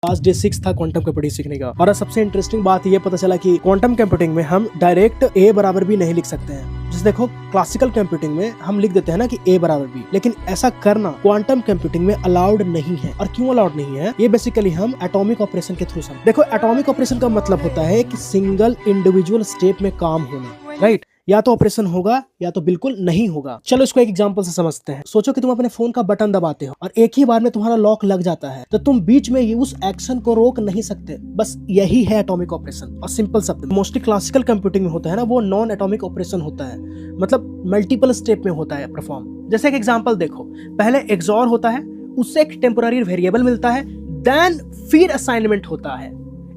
आज डे 6 था quantum computing सीखने का। और सबसे इंटरेस्टिंग बात ये पता चला कि क्वांटम कंप्यूटिंग में हम डायरेक्ट a बराबर b नहीं लिख सकते हैं। जैसे देखो क्लासिकल कंप्यूटिंग में हम लिख देते हैं ना कि a बराबर b, लेकिन ऐसा करना क्वांटम कंप्यूटिंग में अलाउड नहीं है। और क्यों अलाउड नहीं है, ये बेसिकली हम एटॉमिक ऑपरेशन के थ्रू समझ। देखो एटॉमिक ऑपरेशन का मतलब होता है कि सिंगल इंडिविजुअल स्टेप में काम होना, राइट। या तो ऑपरेशन होगा या तो बिल्कुल नहीं होगा। चलो इसको एक एग्जांपल से समझते हैं। सोचो कि तुम अपने फोन का बटन दबाते हो और एक ही बार में तुम्हारा लॉक लग जाता है, तो तुम बीच में ही उस एक्शन को रोक नहीं सकते। बस यही है एटॉमिक ऑपरेशन। और सिंपल शब्द मोस्टली क्लासिकल कंप्यूटिंग में होता है ना, वो नॉन एटॉमिक ऑपरेशन होता है, मतलब मल्टीपल स्टेप में होता है परफॉर्म। जैसे एक एग्जाम्पल देखो, पहले एक्सॉर होता है, उससे एक टेम्पोररी वेरिएबल मिलता है, देन फिर असाइनमेंट होता है,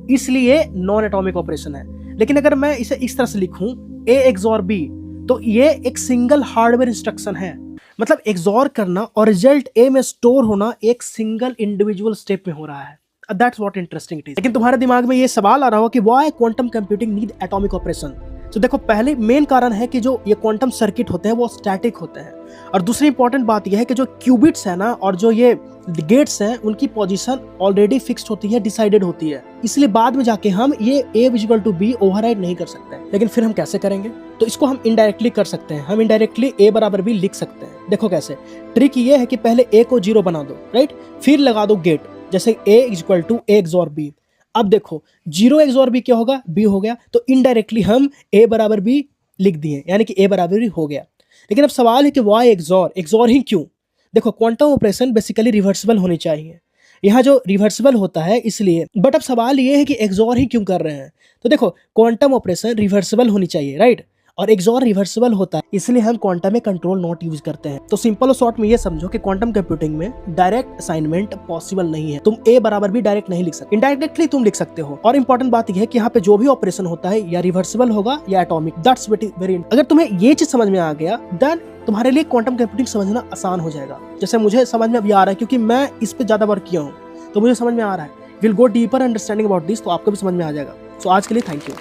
इसलिए नॉन एटॉमिक ऑपरेशन है। लेकिन अगर मैं इसे इस तरह से लिखूं A XOR B, तो ये एक सिंगल हार्डवेयर इंस्ट्रक्शन है। मतलब एक्सॉर करना और रिजल्ट A में स्टोर होना एक सिंगल इंडिविजुअल स्टेप में हो रहा है। That's what interesting it is. लेकिन तुम्हारे दिमाग में ये सवाल आ रहा हो कि why quantum computing need atomic operation. तो देखो पहले मेन कारण है कि जो ये क्वांटम सर्किट होते हैं वो स्टैटिक होते हैं, और दूसरी इंपॉर्टेंट बात यह है कि जो क्यूबिट्स है ना और जो ये गेट्स हैं उनकी पोजीशन ऑलरेडी फिक्स्ड होती है, डिसाइडेड होती है, इसलिए बाद में जाके हम ये A = B ओवरराइड नहीं कर सकते। लेकिन फिर हम कैसे करेंगे, तो इसको हम इनडायरेक्टली कर सकते हैं। हम इनडायरेक्टली A बराबर B लिख सकते हैं। देखो कैसे, ट्रिक ये है कि पहले A को 0 बना दो, राइट, फिर लगा दो गेट, जैसे A = A XOR B। अब देखो 0 XOR B क्या होगा, B हो गया, तो इनडायरेक्टली हम A बराबर B लिख दिए, यानी कि A बराबर B हो गया। लेकिन अब सवाल है कि वाई एक्सॉर ही क्यों। देखो क्वांटम ऑपरेशन बेसिकली रिवर्सिबल होनी चाहिए, यहाँ जो रिवर्सिबल होता है इसलिए। बट अब सवाल ये है कि एक्सॉर ही क्यों कर रहे हैं। तो देखो क्वांटम ऑपरेशन रिवर्सिबल होनी चाहिए, राइट, और एक्सॉर रिवर्सिबल होता है, इसलिए हम क्वांटम में कंट्रोल नॉट यूज करते हैं। तो सिंपल और शॉर्ट में ये समझो कि क्वांटम कंप्यूटिंग में डायरेक्ट असाइनमेंट पॉसिबल नहीं है। तुम A बराबर B डायरेक्ट नहीं लिख सकते, इनडायरेक्टली तुम लिख सकते हो। और इंपॉर्टेंट बात यह है कि यहाँ पे जो भी ऑपरेशन होता है या रिवर्सिबल होगा या एटॉमिक। That's very. अगर तुम्हें ये चीज समझ में आ गया, देन तुम्हारे लिए क्वांटम कंप्यूटिंग समझना आसान हो जाएगा। जैसे मुझे समझ में अभी आ रहा है, क्योंकि मैं इस पे ज्यादा वर्क किया हूँ, तो मुझे समझ में आ रहा है। Will go deeper understanding about this, तो आपको भी समझ में आ जाएगा। सो आज के लिए थैंक यू।